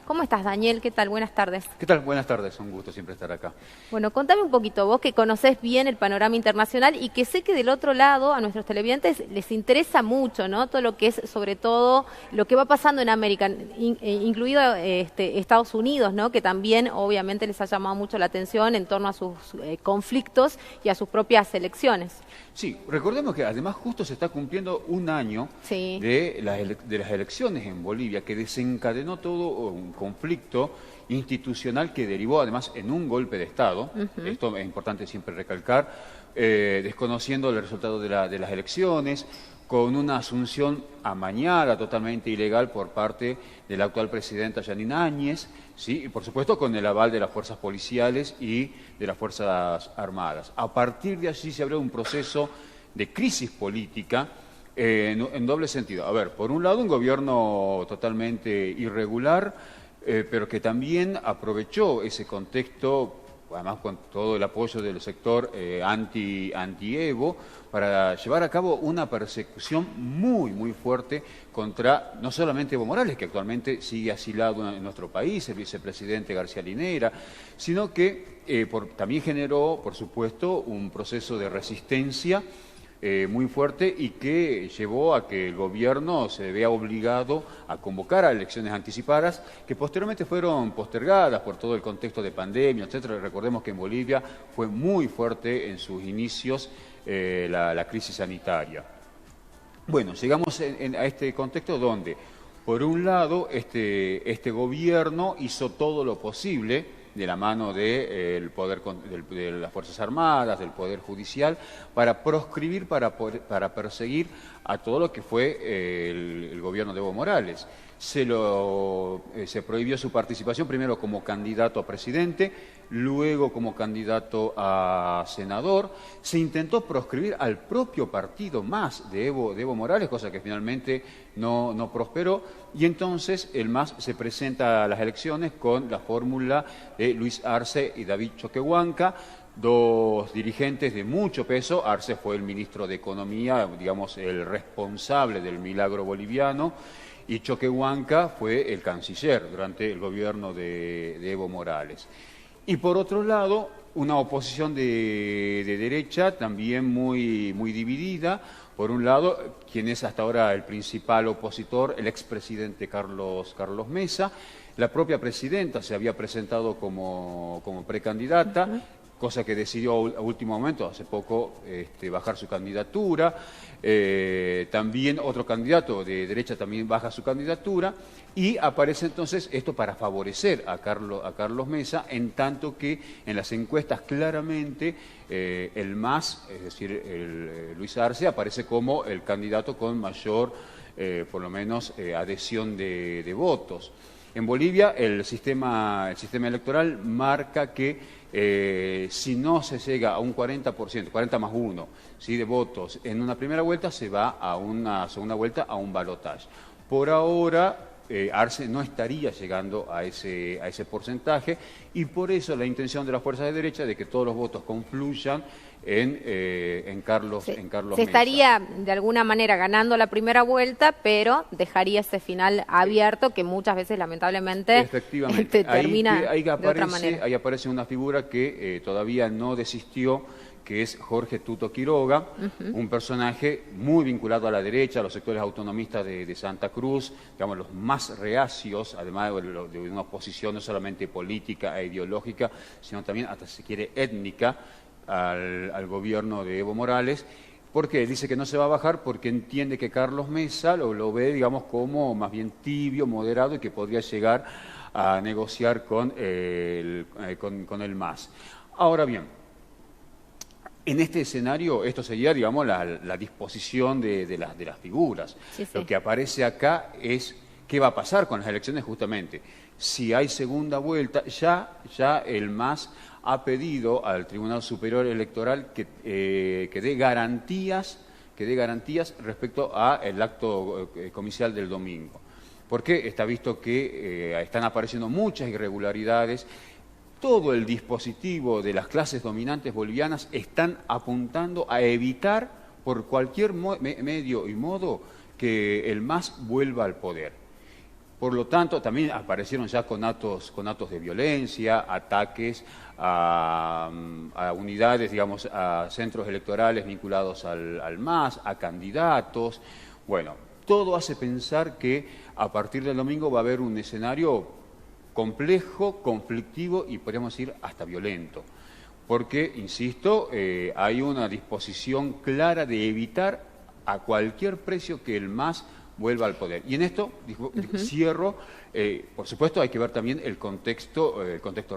¿Cómo estás, Daniel? ¿Qué tal? Buenas tardes. ¿Qué tal? Buenas tardes, un gusto siempre estar acá. Bueno, contame un poquito, vos que conocés bien el panorama internacional y que sé que del otro lado a nuestros televidentes les interesa mucho, ¿no? Todo lo que es, sobre todo, lo que va pasando en América, incluido Estados Unidos, ¿no? Que también, obviamente, les ha llamado mucho la atención en torno a sus conflictos y a sus propias elecciones. Sí, recordemos que además justo se está cumpliendo un año Sí. de las elecciones en Bolivia, que desencadenó todo un conflicto institucional que derivó además en un golpe de Estado. Esto es importante siempre recalcar, desconociendo el resultado de las elecciones, con una asunción amañada, totalmente ilegal por parte de la actual presidenta Yanina Áñez, ¿sí? Y por supuesto con el aval de las fuerzas policiales y de las Fuerzas Armadas. A partir de allí se abrió un proceso de crisis política en doble sentido. A ver, por un lado un gobierno totalmente irregular, pero que también aprovechó ese contexto, además con todo el apoyo del sector anti-Evo, para llevar a cabo una persecución muy fuerte contra no solamente Evo Morales, que actualmente sigue asilado en nuestro país, el vicepresidente García Linera, sino que también generó, por supuesto, un proceso de resistencia muy fuerte y que llevó a que el gobierno se vea obligado a convocar a elecciones anticipadas que posteriormente fueron postergadas por todo el contexto de pandemia, etcétera. Recordemos que en Bolivia fue muy fuerte en sus inicios la crisis sanitaria. Bueno, llegamos a este contexto donde, por un lado, este gobierno hizo todo lo posible de la mano de las Fuerzas Armadas, del Poder Judicial, para proscribir, para perseguir a todo lo que fue el gobierno de Evo Morales. Se prohibió su participación primero como candidato a presidente, luego como candidato a senador. Se intentó proscribir al propio partido MAS de Evo Morales, cosa que finalmente no prosperó, y entonces el MAS se presenta a las elecciones con la fórmula de Luis Arce y David Choquehuanca, dos dirigentes de mucho peso. Arce fue el ministro de Economía, digamos el responsable del milagro boliviano, y Choquehuanca fue el canciller durante el gobierno de Evo Morales. Y por otro lado, una oposición de derecha también muy dividida. Por un lado, quien es hasta ahora el principal opositor, el expresidente Carlos Mesa. La propia presidenta se había presentado como precandidata, cosa que decidió a último momento, hace poco, bajar su candidatura. También otro candidato de derecha también baja su candidatura y aparece entonces esto para favorecer a Carlos Mesa, en tanto que en las encuestas claramente el MAS, es decir, Luis Arce, aparece como el candidato con mayor, por lo menos, adhesión de votos. En Bolivia el sistema electoral marca que si no se llega a un 40%, 40 más 1, ¿sí?, de votos en una primera vuelta, se va a una segunda vuelta, a un balotaje. Por ahora Arce no estaría llegando a ese porcentaje, y por eso la intención de las fuerzas de derecha de que todos los votos confluyan en Carlos Mesa. Se estaría de alguna manera ganando la primera vuelta, pero dejaría ese final abierto que muchas veces lamentablemente termina de otra manera. Ahí aparece una figura que todavía no desistió, que es Jorge Tuto Quiroga, un personaje muy vinculado a la derecha, a los sectores autonomistas de Santa Cruz, digamos los más reacios, además de una oposición no solamente política e ideológica, sino también, hasta si se quiere, étnica, al gobierno de Evo Morales. ¿Por qué? Dice que no se va a bajar porque entiende que Carlos Mesa lo ve, digamos, como más bien tibio, moderado, y que podría llegar a negociar con el MAS. Ahora bien, en este escenario, esto sería, digamos, la disposición de las figuras. Sí. Lo que aparece acá es qué va a pasar con las elecciones justamente. Si hay segunda vuelta, ya el MAS ha pedido al Tribunal Superior Electoral que dé garantías respecto al acto comicial del domingo. Porque está visto que están apareciendo muchas irregularidades. Todo el dispositivo de las clases dominantes bolivianas están apuntando a evitar por cualquier medio y modo que el MAS vuelva al poder. Por lo tanto, también aparecieron ya con actos de violencia, ataques a unidades, digamos, a centros electorales vinculados al MAS, a candidatos. Bueno, todo hace pensar que a partir del domingo va a haber un escenario complejo, conflictivo y podríamos decir hasta violento. Porque, insisto, hay una disposición clara de evitar a cualquier precio que el MAS vuelva al poder. Y en esto, cierro, por supuesto hay que ver también el contexto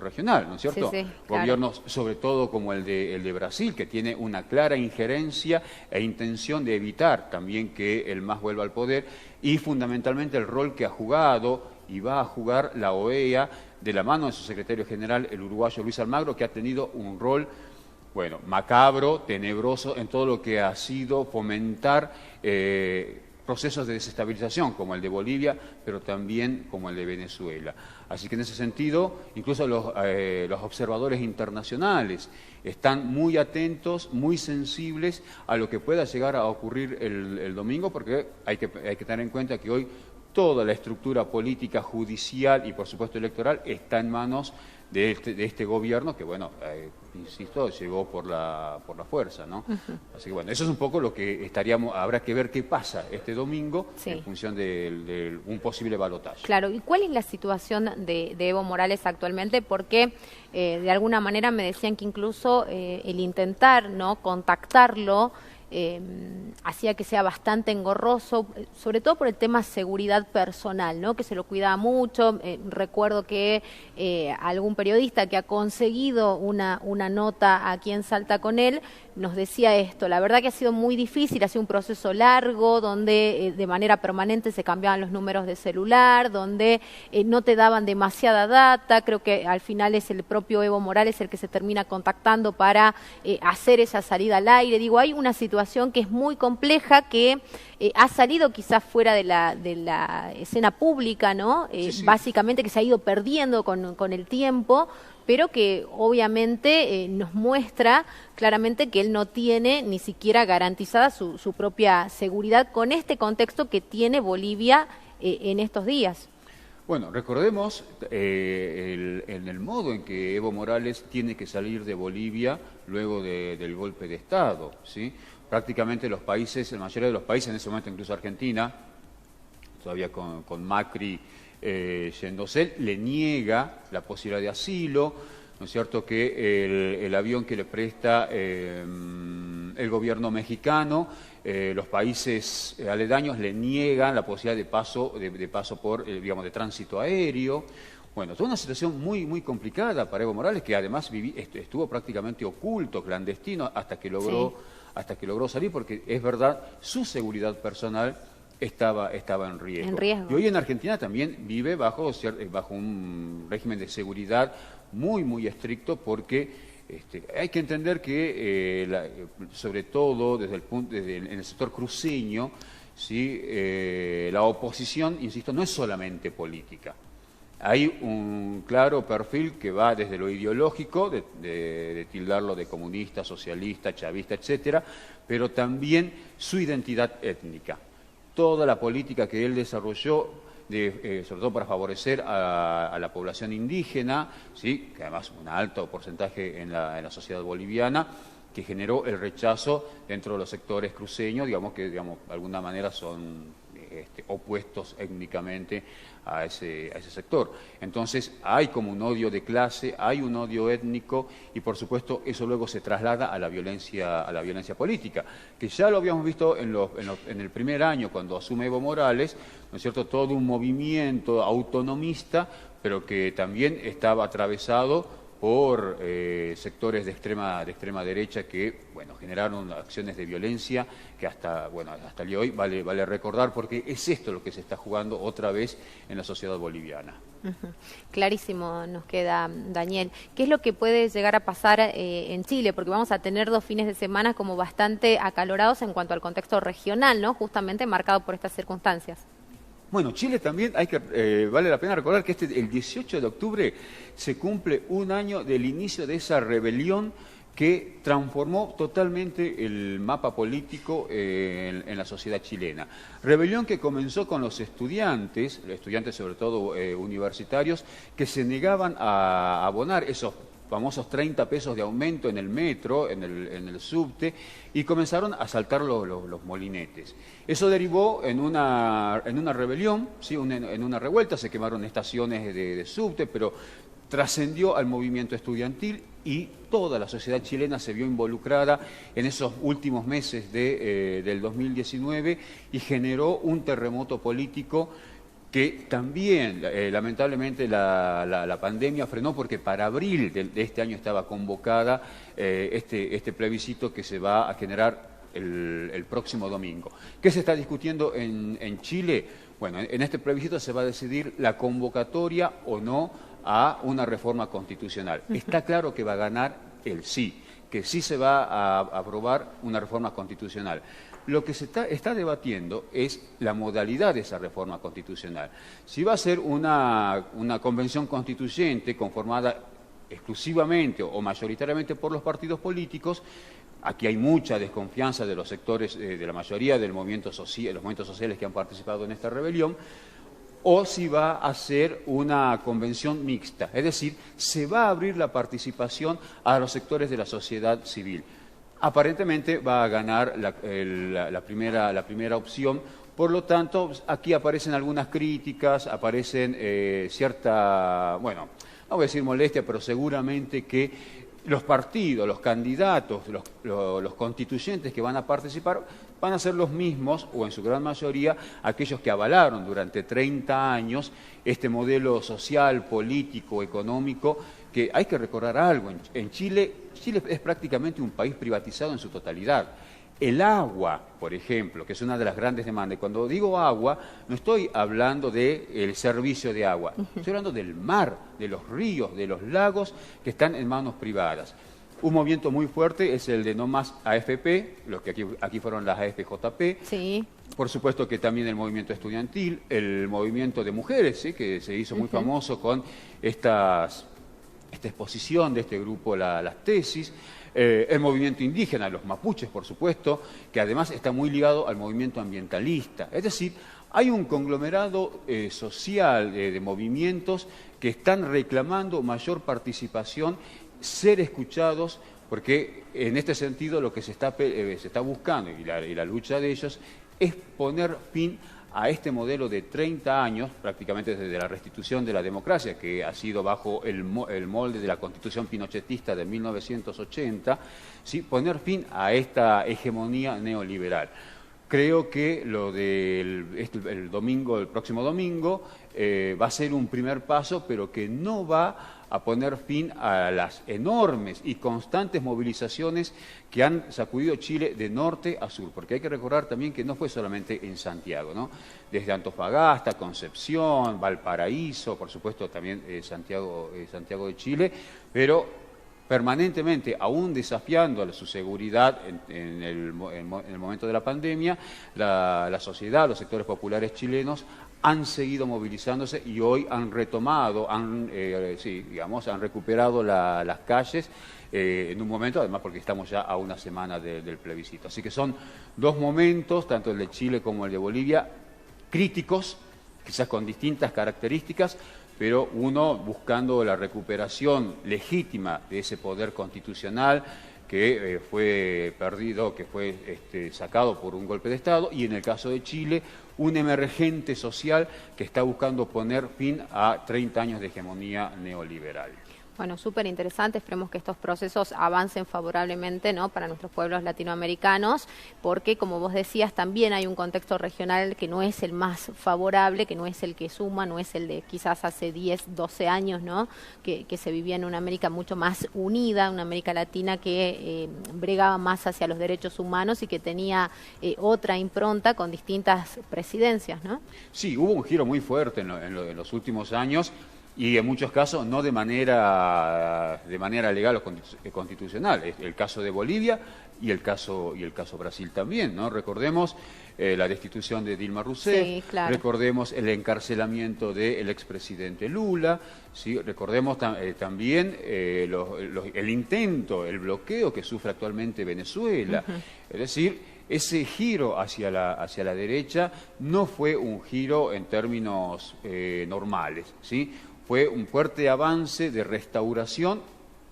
regional, ¿no es cierto? Sí, Gobiernos, sobre todo como el de Brasil, que tiene una clara injerencia e intención de evitar también que el MAS vuelva al poder, y fundamentalmente el rol que ha jugado y va a jugar la OEA de la mano de su secretario general, el uruguayo Luis Almagro, que ha tenido un rol, bueno, macabro, tenebroso, en todo lo que ha sido fomentar procesos de desestabilización, como el de Bolivia, pero también como el de Venezuela. Así que en ese sentido, incluso los observadores internacionales están muy atentos, muy sensibles a lo que pueda llegar a ocurrir el domingo, porque hay que tener en cuenta que hoy toda la estructura política, judicial y, por supuesto, electoral está en manos de este gobierno que, bueno, insisto, llegó por la fuerza, ¿no? Así que, bueno, eso es un poco lo que habrá que ver qué pasa este domingo en función de un posible balotaje. Claro, ¿y cuál es la situación de Evo Morales actualmente? Porque de alguna manera me decían que incluso el intentar, ¿no?, contactarlo hacía que sea bastante engorroso, sobre todo por el tema seguridad personal, ¿no?, que se lo cuidaba mucho. Recuerdo que algún periodista que ha conseguido una nota aquí en Salta con él nos decía esto: la verdad que ha sido muy difícil, ha sido un proceso largo, donde de manera permanente se cambiaban los números de celular, donde no te daban demasiada data. Creo que al final es el propio Evo Morales el que se termina contactando para hacer esa salida al aire. Digo, hay una situación que es muy compleja, que ha salido quizás fuera de la escena pública, ¿no? Básicamente que se ha ido perdiendo con el tiempo, pero que obviamente nos muestra claramente que él no tiene ni siquiera garantizada su propia seguridad con este contexto que tiene Bolivia en estos días. Bueno, recordemos en el modo en que Evo Morales tiene que salir de Bolivia luego del golpe de Estado, ¿sí? Prácticamente la mayoría de los países, en ese momento incluso Argentina, todavía con Macri yéndose, le niega la posibilidad de asilo, ¿no es cierto?, que el avión que le presta el gobierno mexicano, los países aledaños le niegan la posibilidad de paso por, digamos, de tránsito aéreo. Bueno, toda una situación muy, muy complicada para Evo Morales, que además estuvo prácticamente oculto, clandestino, hasta que logró salir, porque es verdad, su seguridad personal estaba en riesgo. Y hoy en Argentina también vive bajo un régimen de seguridad muy, muy estricto, porque hay que entender que, sobre todo en el sector cruceño, ¿sí?, la oposición, insisto, no es solamente política. Hay un claro perfil que va desde lo ideológico, de tildarlo de comunista, socialista, chavista, etcétera, pero también su identidad étnica. Toda la política que él desarrolló, sobre todo para favorecer a la población indígena, ¿sí?, que además un alto porcentaje en la sociedad boliviana, que generó el rechazo dentro de los sectores cruceños, que de alguna manera son opuestos étnicamente a ese sector. Entonces hay como un odio de clase, hay un odio étnico, y por supuesto eso luego se traslada a la violencia política, que ya lo habíamos visto en el primer año cuando asume Evo Morales, ¿no es cierto?, todo un movimiento autonomista, pero que también estaba atravesado por sectores de extrema derecha que, bueno, generaron acciones de violencia que hasta el día de hoy vale recordar, porque es esto lo que se está jugando otra vez en la sociedad boliviana. Clarísimo nos queda, Daniel. ¿Qué es lo que puede llegar a pasar en Chile? Porque vamos a tener 2 fines de semana como bastante acalorados en cuanto al contexto regional, ¿no?, justamente marcado por estas circunstancias. Bueno, Chile también vale la pena recordar que el 18 de octubre se cumple un año del inicio de esa rebelión que transformó totalmente el mapa político en la sociedad chilena. Rebelión que comenzó con los estudiantes sobre todo universitarios, que se negaban a abonar esos famosos 30 pesos de aumento en el metro, en el subte, y comenzaron a saltar los molinetes. Eso derivó en una rebelión, ¿sí? En una revuelta, se quemaron estaciones de subte, pero trascendió al movimiento estudiantil y toda la sociedad chilena se vio involucrada en esos últimos meses del 2019 y generó un terremoto político que también, lamentablemente, la pandemia frenó, porque para abril de este año estaba convocada este plebiscito que se va a generar el próximo domingo. ¿Qué se está discutiendo en Chile? Bueno, en este plebiscito se va a decidir la convocatoria o no a una reforma constitucional. Está claro que va a ganar el sí, que sí se va a aprobar una reforma constitucional. Lo que se está debatiendo es la modalidad de esa reforma constitucional. Si va a ser una convención constituyente conformada exclusivamente o mayoritariamente por los partidos políticos. Aquí hay mucha desconfianza de los sectores, de la mayoría de los movimientos sociales que han participado en esta rebelión, o si va a ser una convención mixta, es decir, se va a abrir la participación a los sectores de la sociedad civil. Aparentemente va a ganar la primera opción. Por lo tanto, aquí aparecen algunas críticas, aparecen bueno, no voy a decir molestia, pero seguramente que los partidos, los candidatos, los constituyentes que van a participar van a ser los mismos, o en su gran mayoría, aquellos que avalaron durante 30 años este modelo social, político, económico, que hay que recordar algo. En Chile es prácticamente un país privatizado en su totalidad. El agua, por ejemplo, que es una de las grandes demandas. Cuando digo agua, no estoy hablando del servicio de agua, estoy hablando del mar, de los ríos, de los lagos que están en manos privadas. Un movimiento muy fuerte es el de No Más AFP, los que aquí fueron las AFJP. Sí. Por supuesto que también el movimiento estudiantil, el movimiento de mujeres, ¿sí? Que se hizo muy famoso con esta exposición de este grupo, las tesis. El movimiento indígena, los mapuches, por supuesto, que además está muy ligado al movimiento ambientalista. Es decir, hay un conglomerado social de movimientos que están reclamando mayor participación, ser escuchados, porque en este sentido lo que se está buscando, y la lucha de ellos, es poner fin a este modelo de 30 años, prácticamente desde la restitución de la democracia, que ha sido bajo el molde de la Constitución pinochetista de 1980, ¿sí? Poner fin a esta hegemonía neoliberal. Creo que lo del el próximo domingo, va a ser un primer paso, pero que no va a poner fin a las enormes y constantes movilizaciones que han sacudido Chile de norte a sur, porque hay que recordar también que no fue solamente en Santiago, ¿no? Desde Antofagasta, Concepción, Valparaíso, por supuesto también Santiago de Chile, pero permanentemente, aún desafiando su seguridad en el momento de la pandemia, la sociedad, los sectores populares chilenos han seguido movilizándose y hoy han retomado, han recuperado las calles en un momento, además porque estamos ya a una semana del plebiscito. Así que son dos momentos, tanto el de Chile como el de Bolivia, críticos, quizás con distintas características, pero uno buscando la recuperación legítima de ese poder constitucional que fue perdido, que fue sacado por un golpe de Estado, y en el caso de Chile, un emergente social que está buscando poner fin a 30 años de hegemonía neoliberal. Bueno, súper interesante. Esperemos que estos procesos avancen favorablemente, ¿no?, para nuestros pueblos latinoamericanos, porque, como vos decías, también hay un contexto regional que no es el más favorable, que no es el que suma, no es el de quizás hace 10, 12 años, ¿no?, que se vivía en una América mucho más unida, una América Latina que bregaba más hacia los derechos humanos y que tenía otra impronta con distintas presidencias, ¿no? Sí, hubo un giro muy fuerte en los últimos años, y en muchos casos no de manera legal o constitucional. El caso de Bolivia y el caso Brasil también, ¿no? Recordemos la destitución de Dilma Rousseff, sí, claro. recordemos el encarcelamiento del expresidente Lula, ¿sí? Recordemos también el intento, el bloqueo que sufre actualmente Venezuela. Es decir, ese giro hacia la derecha no fue un giro en términos normales, ¿sí? Fue un fuerte avance de restauración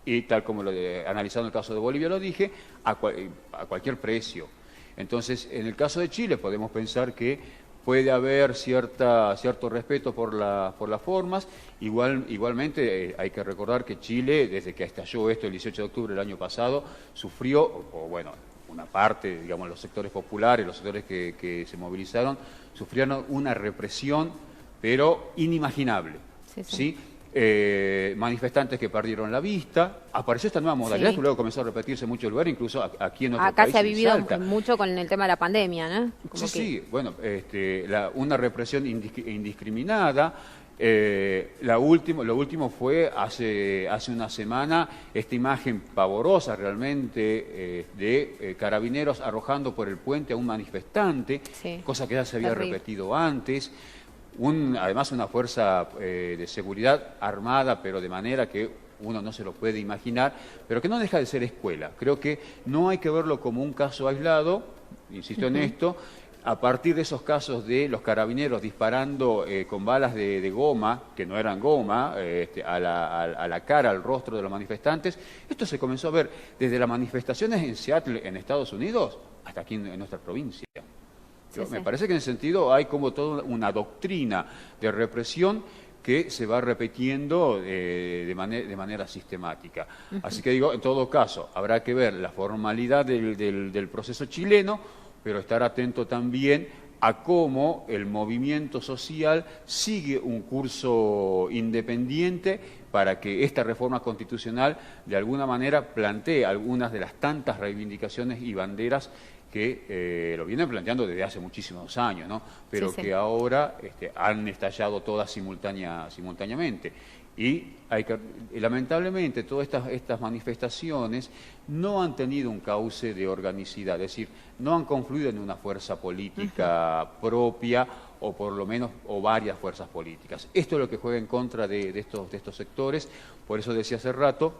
y, tal como analizando el caso de Bolivia lo dije, a cualquier precio. Entonces, en el caso de Chile podemos pensar que puede haber cierto respeto por las formas. Igualmente hay que recordar que Chile, desde que estalló esto el 18 de octubre del año pasado, sufrió, una parte, digamos, los sectores populares, los sectores que se movilizaron, sufrieron una represión, pero inimaginable. ¿Sí? Manifestantes que perdieron la vista, apareció esta nueva modalidad que luego comenzó a repetirse en muchos lugares, incluso aquí en nuestro país. Acá se ha vivido mucho con el tema de la pandemia, ¿no? Sí, bueno, una represión indiscriminada. Lo último fue hace una semana esta imagen pavorosa realmente de carabineros arrojando por el puente a un manifestante, cosa que ya se había repetido antes. Además una fuerza de seguridad armada, pero de manera que uno no se lo puede imaginar, pero que no deja de ser escuela. Creo que no hay que verlo como un caso aislado, insisto en esto, a partir de esos casos de los carabineros disparando con balas de goma, que no eran goma, a la cara, al rostro de los manifestantes. Esto se comenzó a ver desde las manifestaciones en Seattle, en Estados Unidos, hasta aquí en nuestra provincia. Me parece que en ese sentido hay como toda una doctrina de represión que se va repitiendo de manera sistemática. Así que digo, en todo caso, habrá que ver la formalidad del proceso chileno, pero estar atento también a cómo el movimiento social sigue un curso independiente para que esta reforma constitucional de alguna manera plantee algunas de las tantas reivindicaciones y banderas que lo vienen planteando desde hace muchísimos años, ¿no? Pero que ahora han estallado todas simultáneamente. Y lamentablemente todas estas manifestaciones no han tenido un cauce de organicidad, es decir, no han confluido en una fuerza política propia o por lo menos varias fuerzas políticas. Esto es lo que juega en contra de estos sectores. Por eso decía hace rato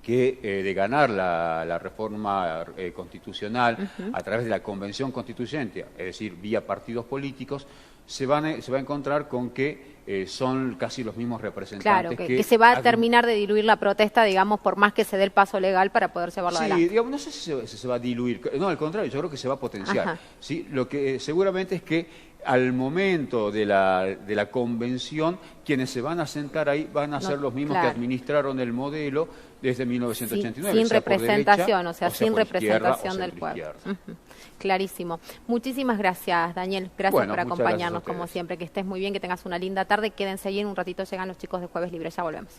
que de ganar la reforma constitucional a través de la convención constituyente, es decir, vía partidos políticos, se va a encontrar con que son casi los mismos representantes. Claro, que se va a terminar de diluir la protesta, digamos, por más que se dé el paso legal para poder llevarlo adelante. Sí, digamos, no sé si se va a diluir, no, al contrario, yo creo que se va a potenciar. ¿Sí? Lo que seguramente es que al momento de la convención, quienes se van a sentar ahí van a ser los mismos que administraron el modelo desde 1989. Sin representación, sin representación del pueblo. Clarísimo. Muchísimas gracias, Daniel. Gracias por acompañarnos, como siempre. Que estés muy bien, que tengas una linda tarde. Quédense ahí, en un ratito llegan los chicos de Jueves Libre. Ya volvemos.